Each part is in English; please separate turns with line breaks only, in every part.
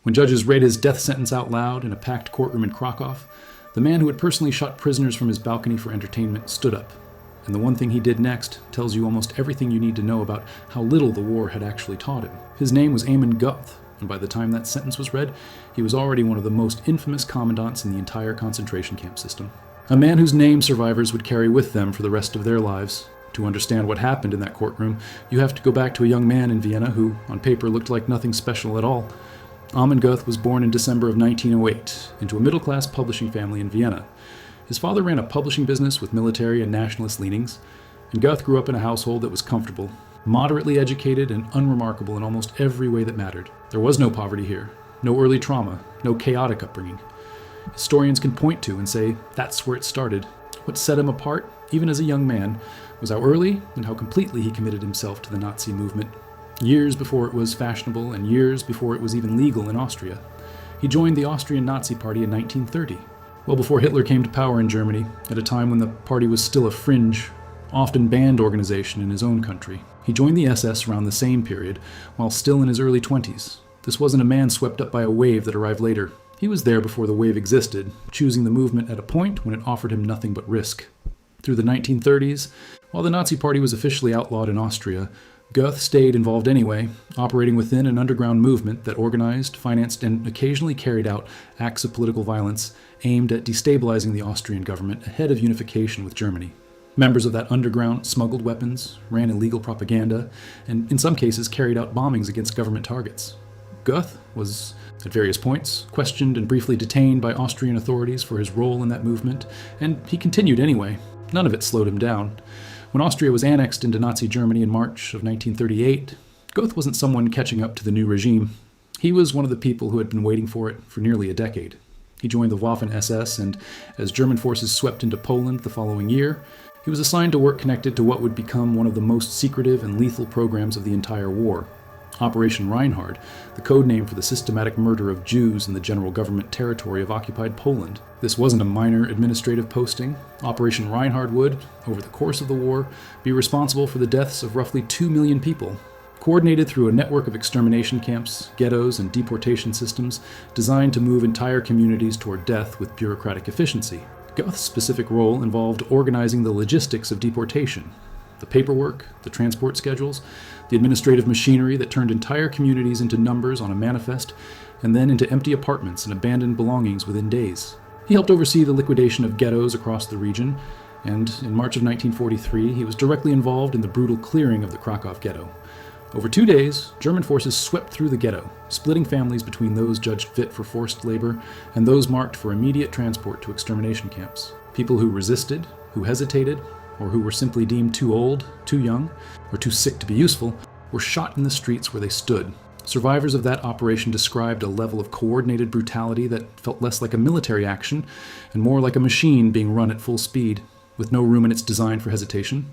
When judges read his death sentence out loud in a packed courtroom in Krakow, the man who had personally shot prisoners from his balcony for entertainment stood up. And the one thing he did next tells you almost everything you need to know about how little the war had actually taught him. His name was Amon Goth, and by the time that sentence was read, he was already one of the most infamous commandants in the entire concentration camp system. A man whose name survivors would carry with them for the rest of their lives. To understand what happened in that courtroom, you have to go back to a young man in Vienna who, on paper, looked like nothing special at all. Amon Goth was born in December of 1908 into a middle-class publishing family in Vienna. His father ran a publishing business with military and nationalist leanings, and Goth grew up in a household that was comfortable, moderately educated, and unremarkable in almost every way that mattered. There was no poverty here, no early trauma, no chaotic upbringing. Historians can point to and say that's where it started. What set him apart, even as a young man, was how early and how completely he committed himself to the Nazi movement. Years before it was fashionable and years before it was even legal in Austria. He joined the Austrian Nazi Party in 1930, well before Hitler came to power in Germany, at a time when the party was still a fringe, often banned organization in his own country. He joined the SS around the same period, while still in his early 20s. This wasn't a man swept up by a wave that arrived later. He was there before the wave existed, choosing the movement at a point when it offered him nothing but risk. Through the 1930s, while the Nazi Party was officially outlawed in Austria, Goth stayed involved anyway, operating within an underground movement that organized, financed, and occasionally carried out acts of political violence aimed at destabilizing the Austrian government ahead of unification with Germany. Members of that underground smuggled weapons, ran illegal propaganda, and in some cases carried out bombings against government targets. Goth was, at various points, questioned and briefly detained by Austrian authorities for his role in that movement, and he continued anyway. None of it slowed him down. When Austria was annexed into Nazi Germany in March of 1938, Goth wasn't someone catching up to the new regime. He was one of the people who had been waiting for it for nearly a decade. He joined the Waffen-SS, and as German forces swept into Poland the following year, he was assigned to work connected to what would become one of the most secretive and lethal programs of the entire war. Operation Reinhardt, the code name for the systematic murder of Jews in the general government territory of occupied Poland. This wasn't a minor administrative posting. Operation Reinhardt would, over the course of the war, be responsible for the deaths of roughly 2 million people, coordinated through a network of extermination camps, ghettos, and deportation systems designed to move entire communities toward death with bureaucratic efficiency. Goth's specific role involved organizing the logistics of deportation, the paperwork, the transport schedules, the administrative machinery that turned entire communities into numbers on a manifest, and then into empty apartments and abandoned belongings within days. He helped oversee the liquidation of ghettos across the region, and in March of 1943, he was directly involved in the brutal clearing of the Krakow ghetto. Over 2 days, German forces swept through the ghetto, splitting families between those judged fit for forced labor and those marked for immediate transport to extermination camps. People who resisted, who hesitated, or who were simply deemed too old, too young, or too sick to be useful, were shot in the streets where they stood. Survivors of that operation described a level of coordinated brutality that felt less like a military action and more like a machine being run at full speed, with no room in its design for hesitation.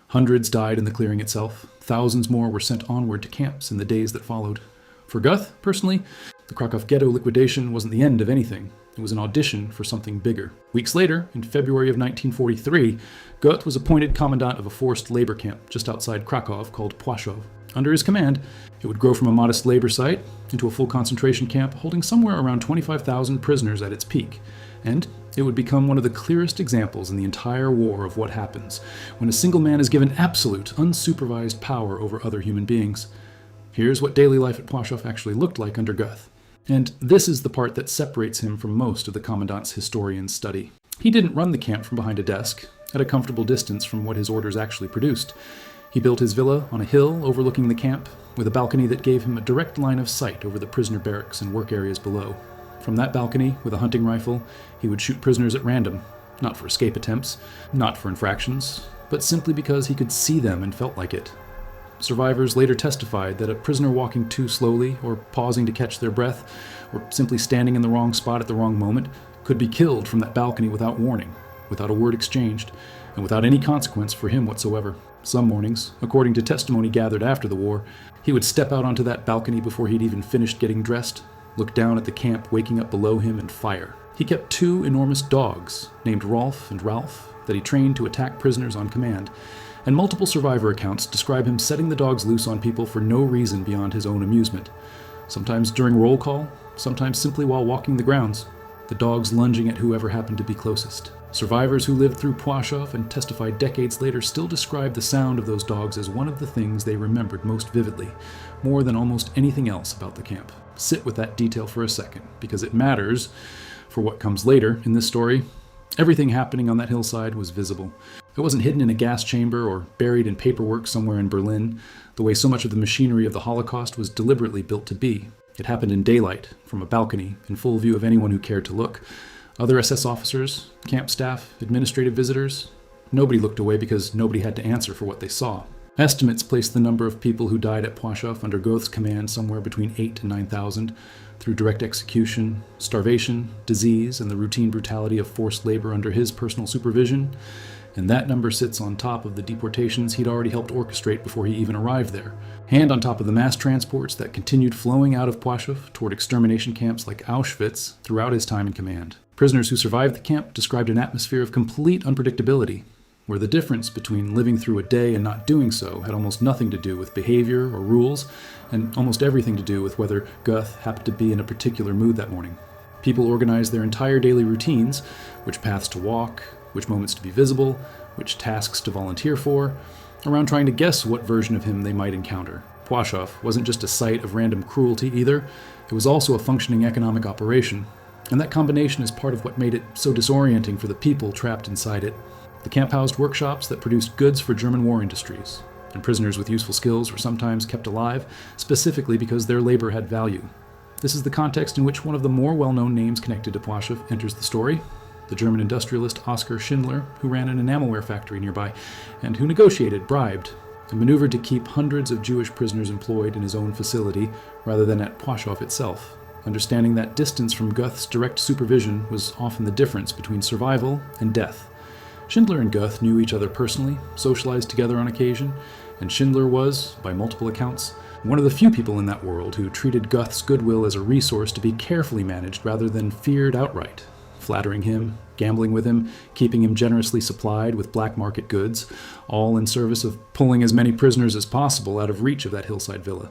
Hundreds died in the clearing itself. Thousands more were sent onward to camps in the days that followed. For Goth, personally, the Krakow ghetto liquidation wasn't the end of anything. It was an audition for something bigger. Weeks later, in February of 1943, Goth was appointed commandant of a forced labor camp just outside Krakow called Płaszów. Under his command, it would grow from a modest labor site into a full concentration camp holding somewhere around 25,000 prisoners at its peak. And it would become one of the clearest examples in the entire war of what happens when a single man is given absolute, unsupervised power over other human beings. Here's what daily life at Płaszów actually looked like under Goth. And this is the part that separates him from most of the commandant's historians study. He didn't run the camp from behind a desk, at a comfortable distance from what his orders actually produced. He built his villa on a hill overlooking the camp, with a balcony that gave him a direct line of sight over the prisoner barracks and work areas below. From that balcony, with a hunting rifle, he would shoot prisoners at random, not for escape attempts, not for infractions, but simply because he could see them and felt like it. Survivors later testified that a prisoner walking too slowly, or pausing to catch their breath, or simply standing in the wrong spot at the wrong moment, could be killed from that balcony without warning, without a word exchanged, and without any consequence for him whatsoever. Some mornings, according to testimony gathered after the war, he would step out onto that balcony before he'd even finished getting dressed, look down at the camp waking up below him, and fire. He kept 2 enormous dogs, named Rolf and Ralph, that he trained to attack prisoners on command, and multiple survivor accounts describe him setting the dogs loose on people for no reason beyond his own amusement. Sometimes during roll call, sometimes simply while walking the grounds, the dogs lunging at whoever happened to be closest. Survivors who lived through Płaszów and testified decades later still describe the sound of those dogs as one of the things they remembered most vividly, more than almost anything else about the camp. Sit with that detail for a second, because it matters for what comes later in this story. Everything happening on that hillside was visible. It wasn't hidden in a gas chamber or buried in paperwork somewhere in Berlin, the way so much of the machinery of the Holocaust was deliberately built to be. It happened in daylight, from a balcony, in full view of anyone who cared to look. Other SS officers, camp staff, administrative visitors, nobody looked away because nobody had to answer for what they saw. Estimates place the number of people who died at Płaszów under Goth's command somewhere between 8,000 and 9,000 through direct execution, starvation, disease, and the routine brutality of forced labor under his personal supervision. And that number sits on top of the deportations he'd already helped orchestrate before he even arrived there, and on top of the mass transports that continued flowing out of Płaszów toward extermination camps like Auschwitz throughout his time in command. Prisoners who survived the camp described an atmosphere of complete unpredictability, where the difference between living through a day and not doing so had almost nothing to do with behavior or rules, and almost everything to do with whether Goth happened to be in a particular mood that morning. People organized their entire daily routines, which paths to walk, which moments to be visible, which tasks to volunteer for, around trying to guess what version of him they might encounter. Płaszów wasn't just a site of random cruelty either, it was also a functioning economic operation, and that combination is part of what made it so disorienting for the people trapped inside it. The camp housed workshops that produced goods for German war industries, and prisoners with useful skills were sometimes kept alive, specifically because their labor had value. This is the context in which one of the more well-known names connected to Płaszów enters the story, the German industrialist Oskar Schindler, who ran an enamelware factory nearby, and who negotiated, bribed, and maneuvered to keep hundreds of Jewish prisoners employed in his own facility rather than at Płaszów itself, understanding that distance from Goeth's direct supervision was often the difference between survival and death. Schindler and Goeth knew each other personally, socialized together on occasion, and Schindler was, by multiple accounts, one of the few people in that world who treated Goeth's goodwill as a resource to be carefully managed rather than feared outright, flattering him, gambling with him, keeping him generously supplied with black market goods, all in service of pulling as many prisoners as possible out of reach of that hillside villa.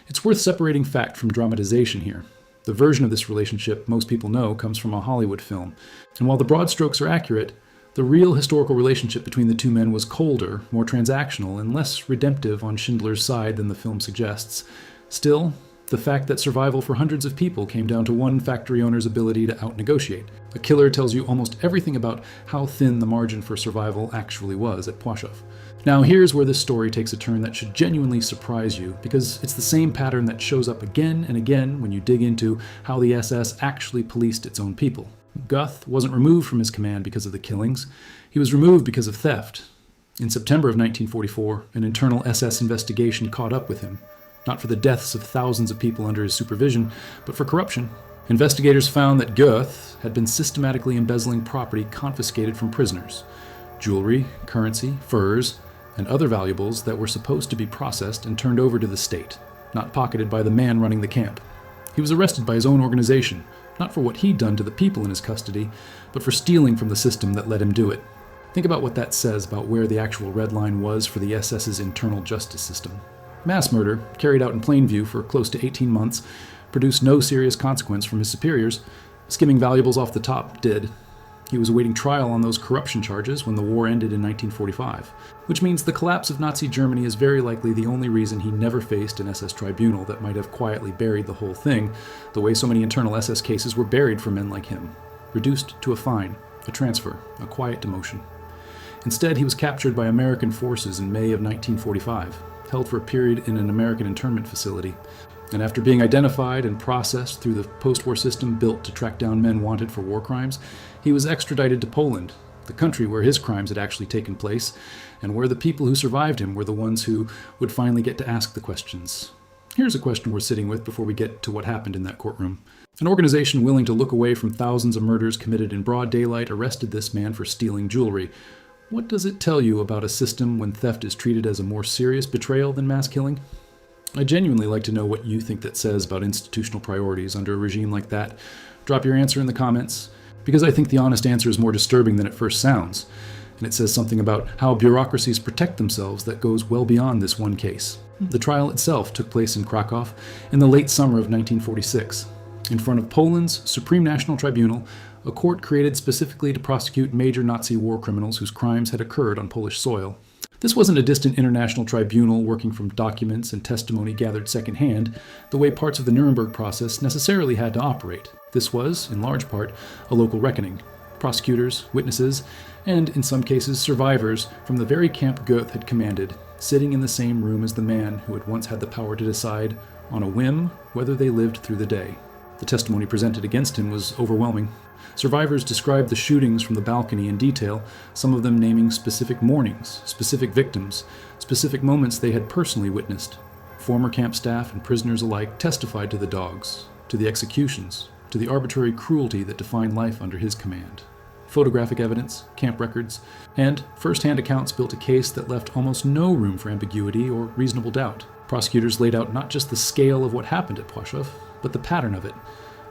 It's worth separating fact from dramatization here. The version of this relationship most people know comes from a Hollywood film, and while the broad strokes are accurate, the real historical relationship between the two men was colder, more transactional, and less redemptive on Schindler's side than the film suggests. Still, the fact that survival for hundreds of people came down to one factory owner's ability to out-negotiate. A killer tells you almost everything about how thin the margin for survival actually was at Płaszów. Now here's where this story takes a turn that should genuinely surprise you, because it's the same pattern that shows up again and again when you dig into how the SS actually policed its own people. Goth wasn't removed from his command because of the killings. He was removed because of theft. In September of 1944, an internal SS investigation caught up with him, not for the deaths of thousands of people under his supervision, but for corruption. Investigators found that Goeth had been systematically embezzling property confiscated from prisoners, jewelry, currency, furs, and other valuables that were supposed to be processed and turned over to the state, not pocketed by the man running the camp. He was arrested by his own organization, not for what he'd done to the people in his custody, but for stealing from the system that let him do it. Think about what that says about where the actual red line was for the SS's internal justice system. Mass murder, carried out in plain view for close to 18 months, produced no serious consequence from his superiors. Skimming valuables off the top did. He was awaiting trial on those corruption charges when the war ended in 1945, which means the collapse of Nazi Germany is very likely the only reason he never faced an SS tribunal that might have quietly buried the whole thing, the way so many internal SS cases were buried for men like him, reduced to a fine, a transfer, a quiet demotion. Instead, he was captured by American forces in May of 1945, held for a period in an American internment facility, and after being identified and processed through the post-war system built to track down men wanted for war crimes, he was extradited to Poland, the country where his crimes had actually taken place, and where the people who survived him were the ones who would finally get to ask the questions. Here's a question we're sitting with before we get to what happened in that courtroom. An organization willing to look away from thousands of murders committed in broad daylight arrested this man for stealing jewelry. What does it tell you about a system when theft is treated as a more serious betrayal than mass killing? I'd genuinely like to know what you think that says about institutional priorities under a regime like that. Drop your answer in the comments, because I think the honest answer is more disturbing than it first sounds, and it says something about how bureaucracies protect themselves that goes well beyond this one case. The trial itself took place in Krakow in the late summer of 1946. In front of Poland's Supreme National Tribunal, a court created specifically to prosecute major Nazi war criminals whose crimes had occurred on Polish soil. This wasn't a distant international tribunal working from documents and testimony gathered secondhand, the way parts of the Nuremberg process necessarily had to operate. This was, in large part, a local reckoning. Prosecutors, witnesses, and, in some cases, survivors from the very camp Goeth had commanded, sitting in the same room as the man who had once had the power to decide, on a whim, whether they lived through the day. The testimony presented against him was overwhelming. Survivors described the shootings from the balcony in detail, some of them naming specific mornings, specific victims, specific moments they had personally witnessed. Former camp staff and prisoners alike testified to the dogs, to the executions, to the arbitrary cruelty that defined life under his command. Photographic evidence, camp records, and first-hand accounts built a case that left almost no room for ambiguity or reasonable doubt. Prosecutors laid out not just the scale of what happened at Płaszów, but the pattern of it.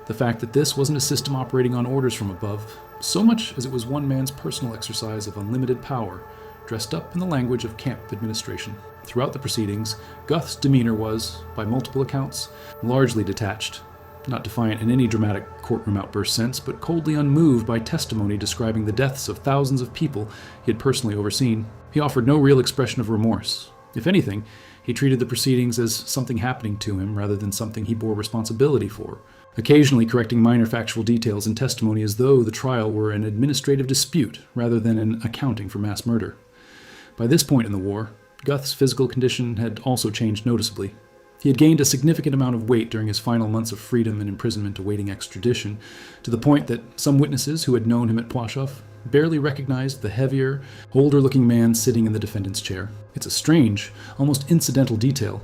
The fact that this wasn't a system operating on orders from above, so much as it was one man's personal exercise of unlimited power, dressed up in the language of camp administration. Throughout the proceedings, Goeth's demeanor was, by multiple accounts, largely detached, not defiant in any dramatic courtroom outburst sense, but coldly unmoved by testimony describing the deaths of thousands of people he had personally overseen. He offered no real expression of remorse. If anything, he treated the proceedings as something happening to him rather than something he bore responsibility for, occasionally correcting minor factual details in testimony as though the trial were an administrative dispute rather than an accounting for mass murder. By this point in the war, Goeth's physical condition had also changed noticeably. He had gained a significant amount of weight during his final months of freedom and imprisonment awaiting extradition, to the point that some witnesses who had known him at Płaszów barely recognized the heavier, older-looking man sitting in the defendant's chair. It's a strange, almost incidental detail,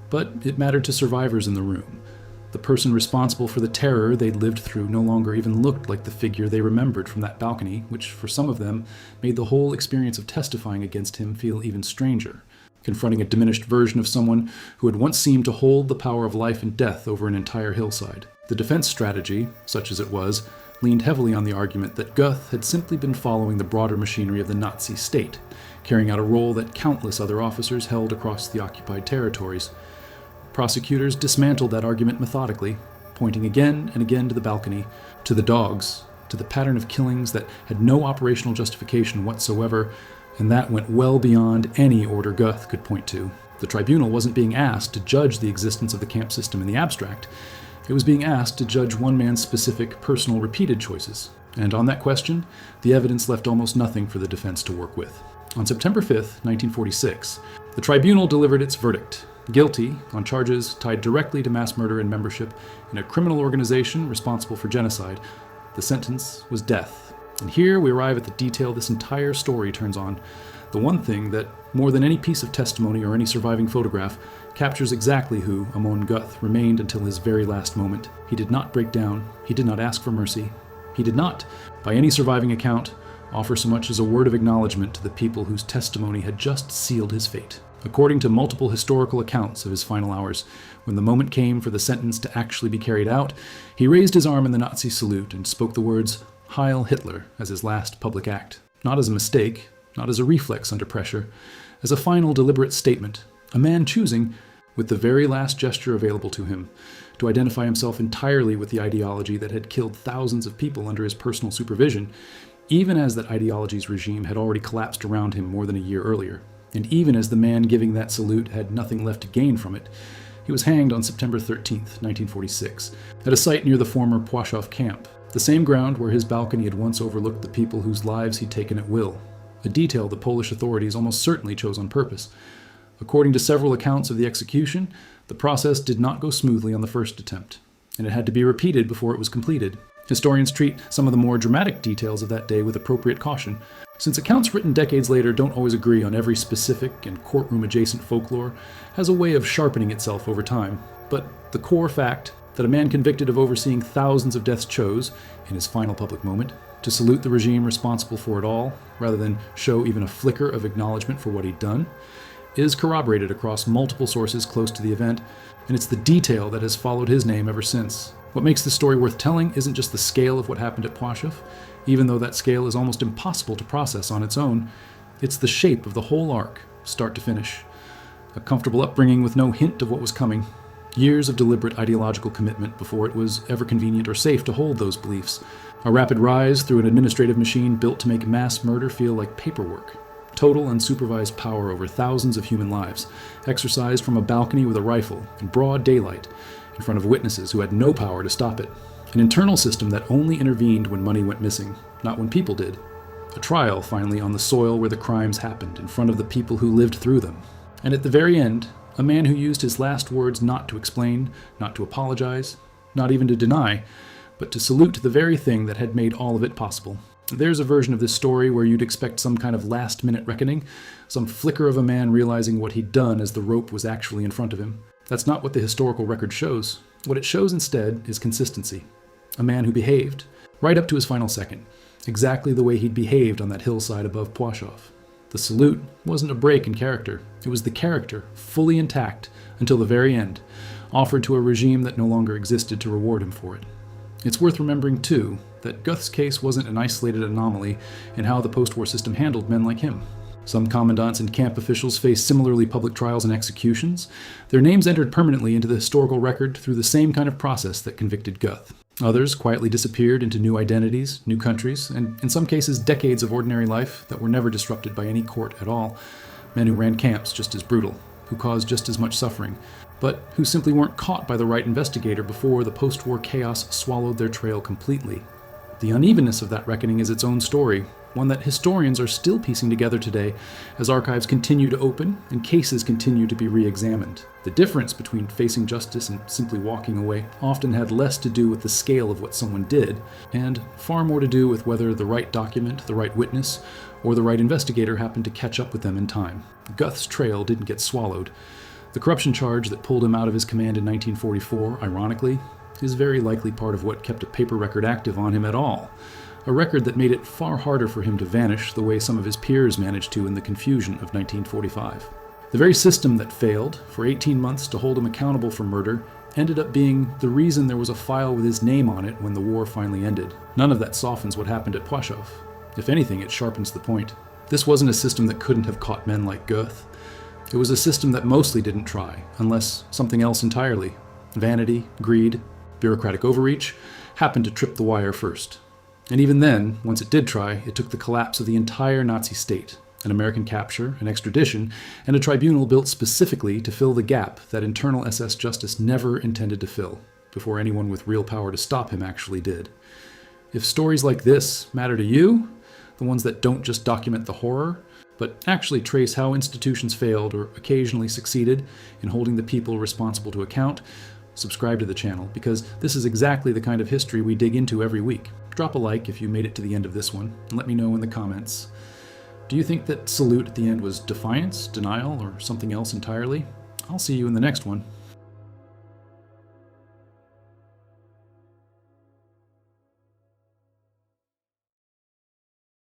but it mattered to survivors in the room. The person responsible for the terror they'd lived through no longer even looked like the figure they remembered from that balcony, which for some of them made the whole experience of testifying against him feel even stranger, confronting a diminished version of someone who had once seemed to hold the power of life and death over an entire hillside. The defense strategy, such as it was, leaned heavily on the argument that Goeth had simply been following the broader machinery of the Nazi state, carrying out a role that countless other officers held across the occupied territories. Prosecutors dismantled that argument methodically, pointing again and again to the balcony, to the dogs, to the pattern of killings that had no operational justification whatsoever, and that went well beyond any order Goeth could point to. The tribunal wasn't being asked to judge the existence of the camp system in the abstract. It was being asked to judge one man's specific, personal, repeated choices. And on that question, the evidence left almost nothing for the defense to work with. On September 5th, 1946, the tribunal delivered its verdict. Guilty on charges tied directly to mass murder and membership in a criminal organization responsible for genocide. The sentence was death. And here we arrive at the detail this entire story turns on. The one thing that, more than any piece of testimony or any surviving photograph, captures exactly who Amon Goth remained until his very last moment. He did not break down. He did not ask for mercy. He did not, by any surviving account, offer so much as a word of acknowledgement to the people whose testimony had just sealed his fate. According to multiple historical accounts of his final hours, when the moment came for the sentence to actually be carried out, he raised his arm in the Nazi salute and spoke the words "Heil Hitler" as his last public act. Not as a mistake, not as a reflex under pressure, as a final deliberate statement, a man choosing, with the very last gesture available to him, to identify himself entirely with the ideology that had killed thousands of people under his personal supervision, even as that ideology's regime had already collapsed around him more than a year earlier. And even as the man giving that salute had nothing left to gain from it. He was hanged on September 13th, 1946, at a site near the former Płaszów camp, the same ground where his balcony had once overlooked the people whose lives he'd taken at will, a detail the Polish authorities almost certainly chose on purpose. According to several accounts of the execution, the process did not go smoothly on the first attempt, and it had to be repeated before it was completed. Historians treat some of the more dramatic details of that day with appropriate caution. Since accounts written decades later don't always agree on every specific and courtroom-adjacent folklore, has a way of sharpening itself over time. But the core fact that a man convicted of overseeing thousands of deaths chose, in his final public moment, to salute the regime responsible for it all, rather than show even a flicker of acknowledgement for what he'd done, is corroborated across multiple sources close to the event, and it's the detail that has followed his name ever since. What makes this story worth telling isn't just the scale of what happened at Płaszów, even though that scale is almost impossible to process on its own. It's the shape of the whole arc, start to finish. A comfortable upbringing with no hint of what was coming. Years of deliberate ideological commitment before it was ever convenient or safe to hold those beliefs. A rapid rise through an administrative machine built to make mass murder feel like paperwork. Total unsupervised power over thousands of human lives, exercised from a balcony with a rifle, in broad daylight, in front of witnesses who had no power to stop it. An internal system that only intervened when money went missing, not when people did. A trial, finally, on the soil where the crimes happened, in front of the people who lived through them. And at the very end, a man who used his last words not to explain, not to apologize, not even to deny, but to salute the very thing that had made all of it possible. There's a version of this story where you'd expect some kind of last-minute reckoning, some flicker of a man realizing what he'd done as the rope was actually in front of him. That's not what the historical record shows. What it shows instead is consistency. A man who behaved, right up to his final second, exactly the way he'd behaved on that hillside above Płaszów. The salute wasn't a break in character. It was the character, fully intact, until the very end, offered to a regime that no longer existed to reward him for it. It's worth remembering, too, that Göth's case wasn't an isolated anomaly in how the post-war system handled men like him. Some commandants and camp officials faced similarly public trials and executions. Their names entered permanently into the historical record through the same kind of process that convicted Göth. Others quietly disappeared into new identities, new countries, and in some cases decades of ordinary life that were never disrupted by any court at all. Men who ran camps just as brutal, who caused just as much suffering, but who simply weren't caught by the right investigator before the post-war chaos swallowed their trail completely. The unevenness of that reckoning is its own story, one that historians are still piecing together today as archives continue to open and cases continue to be re-examined. The difference between facing justice and simply walking away often had less to do with the scale of what someone did, and far more to do with whether the right document, the right witness, or the right investigator happened to catch up with them in time. Göth's trail didn't get swallowed. The corruption charge that pulled him out of his command in 1944, ironically, is very likely part of what kept a paper record active on him at all. A record that made it far harder for him to vanish the way some of his peers managed to in the confusion of 1945. The very system that failed, for 18 months, to hold him accountable for murder, ended up being the reason there was a file with his name on it when the war finally ended. None of that softens what happened at Płaszów. If anything, it sharpens the point. This wasn't a system that couldn't have caught men like Göth. It was a system that mostly didn't try, unless something else entirely. Vanity, greed, bureaucratic overreach happened to trip the wire first. And even then, once it did try, it took the collapse of the entire Nazi state, an American capture, an extradition, and a tribunal built specifically to fill the gap that internal SS justice never intended to fill, before anyone with real power to stop him actually did. If stories like this matter to you, the ones that don't just document the horror, but actually trace how institutions failed or occasionally succeeded in holding the people responsible to account, subscribe to the channel, because this is exactly the kind of history we dig into every week. Drop a like if you made it to the end of this one, and let me know in the comments. Do you think that salute at the end was defiance, denial, or something else entirely? I'll see you in the next one.